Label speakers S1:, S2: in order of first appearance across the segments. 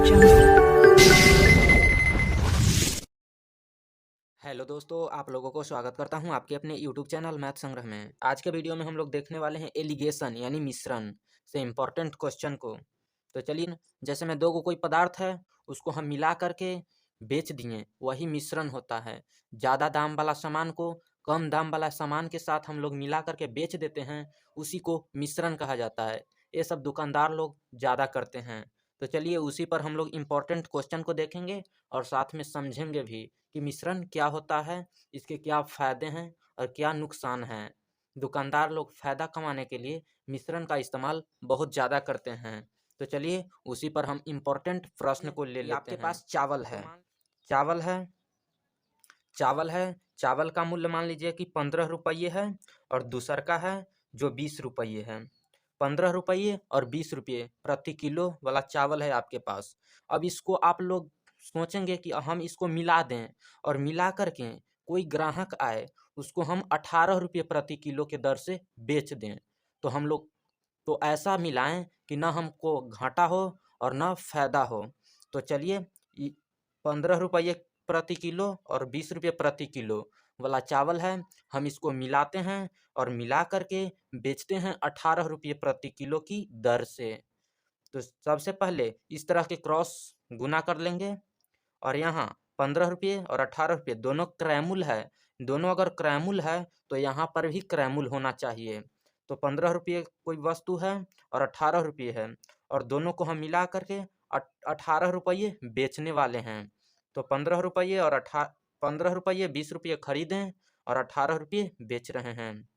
S1: Hello दोस्तों, आप लोगों को स्वागत करता हूं आपके अपने यूट्यूब चैनल मैथ संग्रह में। आज के वीडियो में हम लोग देखने वाले हैं एलिगेशन यानी मिश्रण से इम्पोर्टेंट क्वेश्चन को। तो चलिए, जैसे में दो को कोई पदार्थ है, उसको हम मिला करके बेच दिए, वही मिश्रण होता है। ज़्यादा दाम वाला सामान को कम दाम वाला सामान के साथ हम लोग मिला करके बेच देते हैं, उसी को मिश्रण कहा जाता है। ये सब दुकानदार लोग ज़्यादा करते हैं। तो चलिए, उसी पर हम लोग इम्पोर्टेंट क्वेश्चन को देखेंगे और साथ में समझेंगे भी कि मिश्रण क्या होता है, इसके क्या फ़ायदे हैं और क्या नुकसान हैं। दुकानदार लोग फ़ायदा कमाने के लिए मिश्रण का इस्तेमाल बहुत ज़्यादा करते हैं। तो चलिए, उसी पर हम इम्पोर्टेंट प्रश्न को ले लेते हैं। आपके पास चावल है, चावल है, चावल है। चावल का मूल्य मान लीजिए कि 15 रुपये है और दूसर का है जो 20 रुपये है। 15 रुपये और 20 रुपये प्रति किलो वाला चावल है आपके पास। अब इसको आप लोग सोचेंगे कि हम इसको मिला दें और मिला करके कोई ग्राहक आए, उसको हम 18 रुपये प्रति किलो के दर से बेच दें। तो हम लोग तो ऐसा मिलाएं कि ना हमको घाटा हो और ना फ़ायदा हो। तो चलिए, 15 रुपये प्रति किलो और 20 रुपये प्रति किलो वाला चावल है, हम इसको मिलाते हैं और मिला करके बेचते हैं 18 रुपये प्रति किलो की दर से। तो सबसे पहले इस तरह के क्रॉस गुना कर लेंगे और यहाँ 15 रुपये और 18 रुपये दोनों क्रैमुल है। दोनों अगर क्रैमुल है तो यहाँ पर भी क्रैमुल होना चाहिए। तो 15 रुपये कोई वस्तु है और 18 रुपये है और दोनों को हम मिला करके 18 रुपये बेचने वाले हैं। तो 15 रुपये और 15 रुपये 20 रुपये खरीदें और 18 रुपये बेच रहे हैं।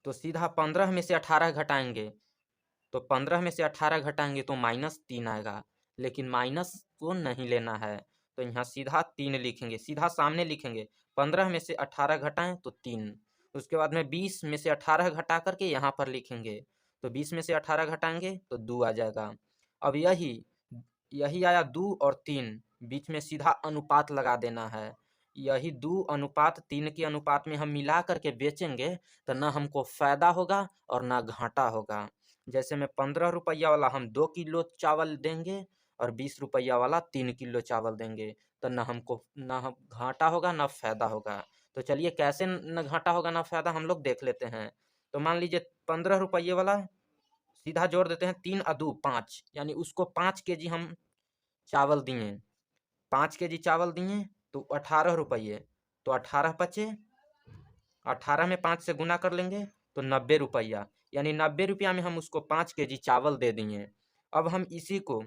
S1: तो सीधा 15 में से 18 घटाएंगे, तो 15 में से 18 घटाएंगे तो -3 आएगा, लेकिन माइनस को नहीं लेना है। तो यहाँ सीधा 3 लिखेंगे, सीधा सामने लिखेंगे। 15 में से 18 घटाएं तो 3। उसके बाद में 20 में से 18 घटा करके यहाँ पर लिखेंगे, तो 20 में से 18 घटाएंगे तो 2 आ जाएगा। अब यही यही आया 2 और 3, बीच में सीधा अनुपात लगा देना है। यही 2 अनुपात 3 के अनुपात में हम मिला करके बेचेंगे तो ना हमको फ़ायदा होगा और ना घाटा होगा। जैसे में 15 रुपया वाला हम 2 किलो चावल देंगे और 20 रुपया वाला 3 किलो चावल देंगे, तो ना हमको ना हम घाटा होगा ना फ़ायदा होगा। तो चलिए, कैसे न घाटा होगा ना फ़ायदा हम लोग देख लेते हैं। तो मान लीजिए 15 रुपये वाला सीधा जोड़ देते हैं, 3 और 2 5, यानी उसको 5 केजी हम चावल दिए, 5 केजी चावल दिए तो 18 रुपये। तो 18 बचे, 18 में 5 से गुना कर लेंगे तो 90 रुपया, यानी 90 रुपया में हम उसको 5 केजी चावल दे दिए। अब हम इसी को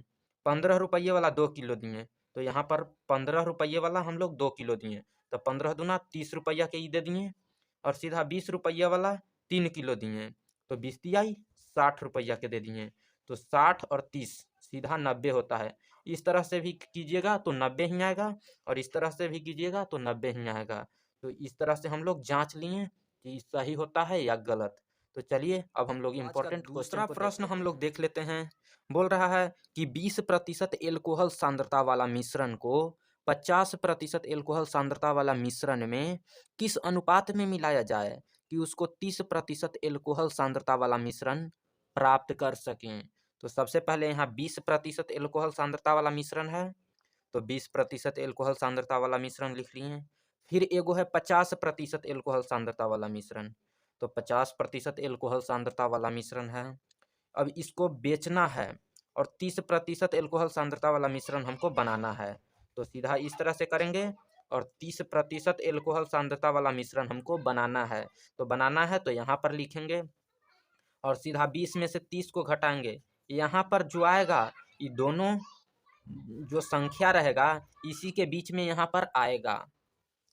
S1: 15 रुपये वाला 2 किलो दिए, तो यहाँ पर 15 रुपये वाला हम लोग 2 किलो दिए, तो 15 दूना 30 रुपया के ही दे दिए। और सीधा 20 रुपये वाला 3 किलो दिए, तो 20 दिया ही 60 रुपया के दे दिए। तो 60 और 30 सीधा 90 होता है। इस तरह से भी कीजिएगा तो 90 ही आएगा और इस तरह से भी कीजिएगा तो 90 ही आएगा। तो इस तरह से हम लोग जांच लिए कि सही होता है या गलत। तो चलिए, अब हम लोग इम्पोर्टेंट दूसरा प्रश्न हम लोग देख लेते हैं। बोल रहा है कि 20% एल्कोहल सांद्रता वाला मिश्रण को 50% एल्कोहल सांद्रता वाला मिश्रण में किस अनुपात में मिलाया जाए कि उसको 30% एल्कोहल सांद्रता वाला मिश्रण प्राप्त कर सकें। तो सबसे पहले यहाँ 20% एल्कोहल सांद्रता वाला मिश्रण है, तो 20% एल्कोहल सांद्रता वाला मिश्रण लिख लिए। फिर एगो है 50% एल्कोहल सांद्रता वाला मिश्रण, तो 50% एल्कोहल सांद्रता वाला मिश्रण है। अब इसको बेचना है और 30% एल्कोहल सांद्रता वाला मिश्रण हमको बनाना है। तो सीधा इस तरह से करेंगे और 30% एल्कोहल सांद्रता वाला मिश्रण हमको बनाना है। तो बनाना है तो यहाँ पर लिखेंगे और सीधा 20 में से 30 को घटाएंगे। यहाँ पर जो आएगा, ये दोनों जो संख्या रहेगा इसी के बीच में यहाँ पर आएगा,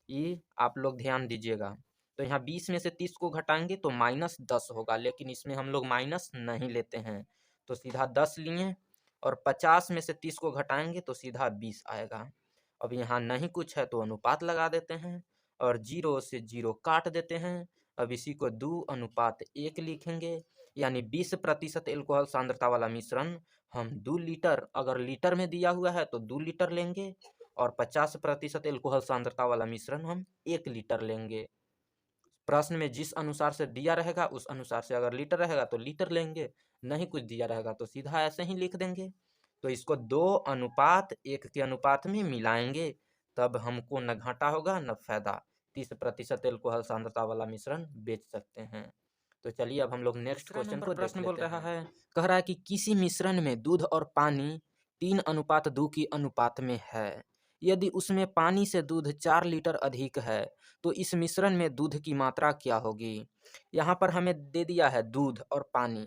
S1: ये आप लोग ध्यान दीजिएगा। तो यहाँ 20 में से 30 को घटाएंगे तो -10 होगा, लेकिन इसमें हम लोग माइनस नहीं लेते हैं, तो सीधा 10 लिए। और 50 में से 30 को घटाएंगे तो सीधा 20 आएगा। अब यहाँ नहीं कुछ है तो अनुपात लगा देते हैं और 0 से 0 काट देते हैं। अब इसी को 2:1 लिखेंगे, यानी 20% एल्कोहल सांद्रता वाला मिश्रण हम 2 लीटर, अगर लीटर में दिया हुआ है तो 2 लीटर लेंगे और 50% एल्कोहल सांद्रता वाला मिश्रण हम 1 लीटर लेंगे। प्रश्न में जिस अनुसार से दिया रहेगा उस अनुसार से, अगर लीटर रहेगा तो लीटर लेंगे, नहीं कुछ दिया रहेगा तो सीधा ऐसे ही लिख देंगे। तो इसको 2:1 के अनुपात में मिलाएंगे, तब हमको न घाटा होगा न फायदा। 30% एल्कोहल सांद्रता वाला मिश्रण बेच सकते हैं। तो चलिए अब हम लोग नेक्स्ट क्वेश्चन को प्रश्न बोल रहा है, कह रहा है कि किसी मिश्रण में दूध और पानी 3:2 की अनुपात में है। यदि उसमें पानी से दूध 4 लीटर अधिक है तो इस मिश्रण में दूध की मात्रा क्या होगी। यहाँ पर हमें दे दिया है दूध और पानी,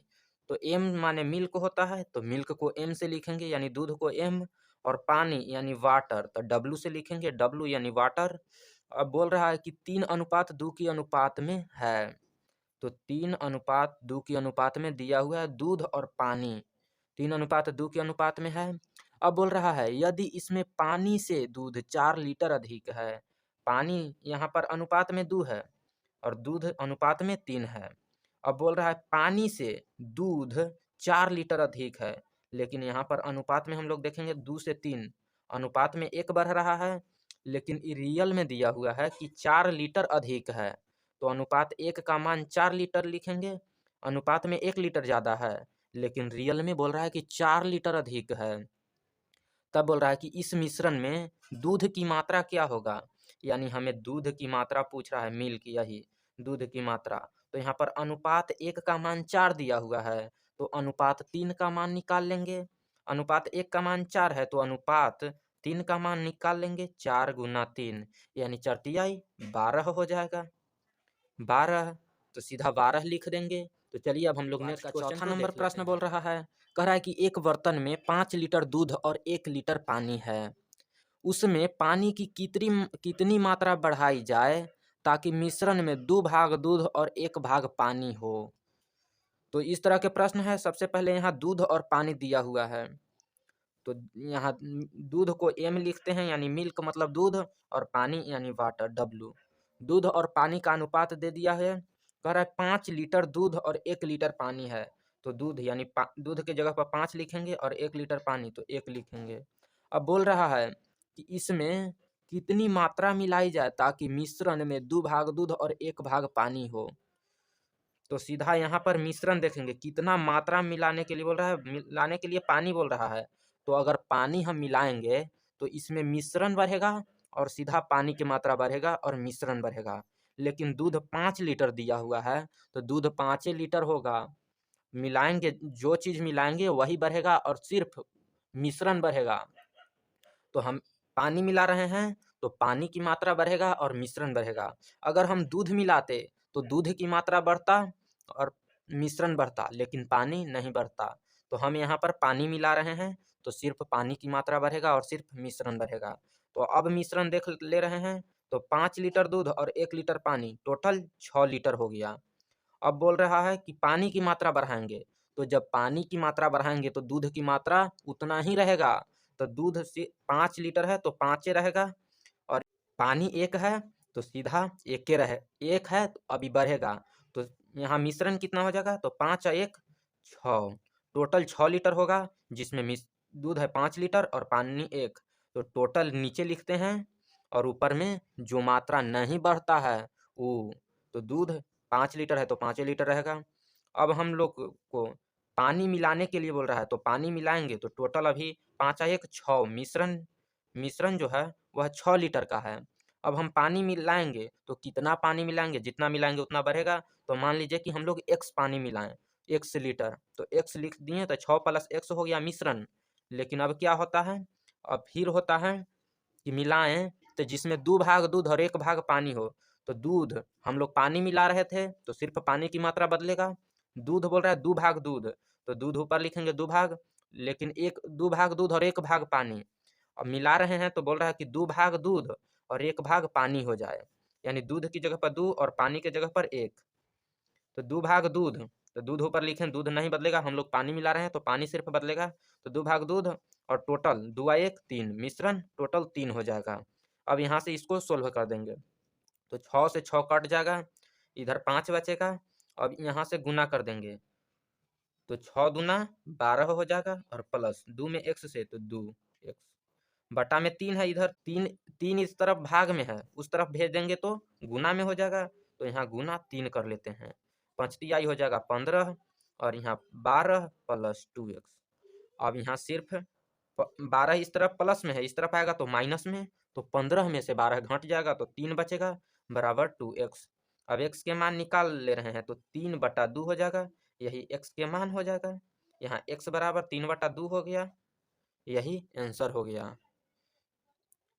S1: तो एम माने मिल्क होता है, तो मिल्क को एम से लिखेंगे यानी दूध को एम, और पानी यानी वाटर तो डब्लू से लिखेंगे, डब्लू यानी वाटर। अब बोल रहा है कि 3:2 की अनुपात में है, तो 3:2 की अनुपात में दिया हुआ है दूध और पानी, 3:2 के अनुपात में है। अब बोल रहा है यदि इसमें पानी से दूध 4 लीटर अधिक है, पानी यहाँ पर अनुपात में 2 है और दूध अनुपात में 3 है। अब बोल रहा है पानी से दूध 4 लीटर अधिक है, लेकिन यहाँ पर अनुपात में हम लोग देखेंगे 2 से 3 अनुपात में 1 बढ़ रहा है, लेकिन रियल में दिया हुआ है कि 4 लीटर अधिक है, तो अनुपात 1 का मान 4 लीटर लिखेंगे। अनुपात में 1 लीटर ज़्यादा है, लेकिन रियल में बोल रहा है कि 4 लीटर अधिक है। तब बोल रहा है कि इस मिश्रण में दूध की मात्रा क्या होगा, यानी हमें दूध की मात्रा पूछ रहा है, मिल्क यही दूध की मात्रा। तो यहाँ पर अनुपात 1 का मान 4 दिया हुआ है, तो अनुपात 3 का मान निकाल लेंगे। अनुपात 1 का मान 4 है, तो अनुपात 3 का मान निकाल लेंगे। 4 गुना 3 यानी 4 12 हो जाएगा, 12, तो सीधा 12 लिख देंगे। तो चलिए अब हम लोग नेक्स्ट चौथा नंबर प्रश्न बोल रहा है, कह रहा है कि एक बर्तन में 5 लीटर दूध और 1 लीटर पानी है, उसमें पानी की कितनी मात्रा बढ़ाई जाए ताकि मिश्रण में 2 भाग दूध और 1 भाग पानी हो। तो इस तरह के प्रश्न है। सबसे पहले यहाँ दूध और पानी दिया हुआ है, तो यहाँ दूध को एम लिखते हैं यानी मिल्क मतलब दूध, और पानी यानी वाटर डब्लू। दूध और पानी का अनुपात दे दिया है, कह रहा है 5 लीटर दूध और 1 लीटर पानी है, तो दूध यानी दूध के जगह पर 5 लिखेंगे और 1 लीटर पानी तो 1 लिखेंगे। अब बोल रहा है कि इसमें कितनी मात्रा मिलाई जाए ताकि मिश्रण में 2 भाग दूध और 1 भाग पानी हो। तो सीधा यहाँ पर मिश्रण देखेंगे कितना मात्रा मिलाने के लिए बोल रहा है, मिलाने के लिए पानी बोल रहा है, तो अगर पानी हम मिलाएंगे तो इसमें मिश्रण बढ़ेगा और सीधा पानी की मात्रा बढ़ेगा और मिश्रण बढ़ेगा। लेकिन दूध 5 लीटर दिया हुआ है, तो दूध 5 लीटर होगा, मिलाएंगे जो चीज़ मिलाएंगे वही बढ़ेगा और सिर्फ मिश्रण बढ़ेगा। तो हम पानी मिला रहे हैं तो पानी की मात्रा बढ़ेगा और मिश्रण बढ़ेगा। अगर हम दूध मिलाते तो दूध की मात्रा बढ़ता और मिश्रण बढ़ता, लेकिन पानी नहीं बढ़ता। तो हम यहाँ पर पानी मिला रहे हैं तो सिर्फ पानी की मात्रा बढ़ेगा और सिर्फ मिश्रण बढ़ेगा। तो अब मिश्रण देख ले रहे हैं, तो 5 लीटर दूध और 1 लीटर पानी टोटल 6 लीटर हो गया। अब बोल रहा है कि पानी की मात्रा बढ़ाएंगे, तो जब पानी की मात्रा बढ़ाएंगे तो दूध की मात्रा उतना ही रहेगा। तो दूध से 5 लीटर है तो 5 रहेगा, और पानी 1 है तो सीधा 1 रहे, 1 है तो अभी बढ़ेगा। तो यहाँ मिश्रण कितना हो जाएगा, तो 5 और 1 6, टोटल 6 लीटर होगा, जिसमें दूध है 5 लीटर और पानी 1। तो टोटल नीचे लिखते हैं और ऊपर में जो मात्रा नहीं बढ़ता है वो, तो दूध 5 लीटर है तो 5 लीटर रहेगा। अब हम लोग को पानी मिलाने के लिए बोल रहा है, तो पानी मिलाएंगे तो टोटल अभी 5 और 1 6, मिश्रण जो है वह 6 लीटर का है। अब हम पानी मिलाएंगे तो कितना पानी मिलाएंगे, जितना मिलाएंगे उतना बढ़ेगा। तो मान लीजिए कि हम लोग x पानी मिलाएं, x लीटर, तो x लिख दिए तो 6 + x हो गया मिश्रण। लेकिन अब क्या होता है, अब फिर होता है कि मिलाएं तो जिसमें 2 भाग दूध और 1 भाग पानी हो। तो दूध हम लोग पानी मिला रहे थे तो सिर्फ पानी की मात्रा बदलेगा। दूध बोल रहा है 2 भाग दूध, तो दूध ऊपर लिखेंगे 2 भाग, लेकिन 2 भाग दूध और 1 भाग पानी। अब मिला रहे हैं तो बोल रहा है कि 2 भाग दूध और 1 भाग पानी हो जाए, यानी दूध की जगह पर 2 और पानी की जगह पर 1। तो 2 भाग दूध, तो दूध ऊपर लिखें, दूध नहीं बदलेगा, हम लोग पानी मिला रहे हैं तो पानी सिर्फ बदलेगा। तो 2 भाग दूध और टोटल 2 और 1 3, मिश्रण टोटल 3 हो जाएगा। अब यहाँ से इसको सोल्व कर देंगे, तो 6 से 6 कट जाएगा, इधर 5 बचेगा। अब यहाँ से गुना कर देंगे, तो 6 दूना 12 हो जाएगा और प्लस 2 में x से तो 2x बटा में 3 है, इधर 3 इस तरफ भाग में है, उस तरफ भेज देंगे तो गुना में हो जाएगा। तो यहाँ गुना 3 कर लेते हैं, 5 तिहाई हो जाएगा 15 और यहाँ 12 + 2x। अब यहाँ सिर्फ 12 इस तरफ प्लस में है, इस तरफ आएगा तो माइनस में, तो 15 में से 12 घट जाएगा तो 3 बचेगा बराबर 2x। अब x के मान निकाल ले रहे हैं तो 3/2 हो जाएगा, यही x के मान हो जाएगा। यहाँ x बराबर 3/2 हो गया, यही आंसर हो गया।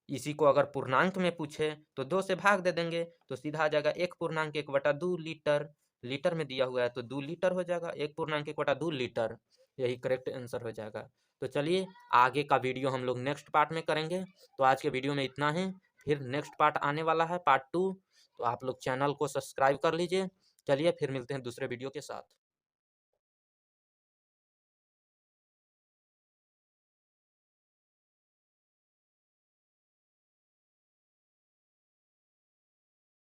S1: इसी को अगर पूर्णांक में पूछे तो 2 से भाग दे देंगे तो सीधा आ जाएगा 1/1/2 लीटर। लीटर में दिया हुआ है तो 2 लीटर हो जाएगा, 1/1/2 लीटर, यही करेक्ट आंसर हो जाएगा। तो चलिए आगे का वीडियो हम लोग नेक्स्ट पार्ट में करेंगे। तो आज के वीडियो में इतना ही, फिर नेक्स्ट पार्ट आने वाला है, पार्ट 2। तो आप लोग चैनल को सब्सक्राइब कर लीजिए। चलिए फिर मिलते हैं दूसरे वीडियो के साथ।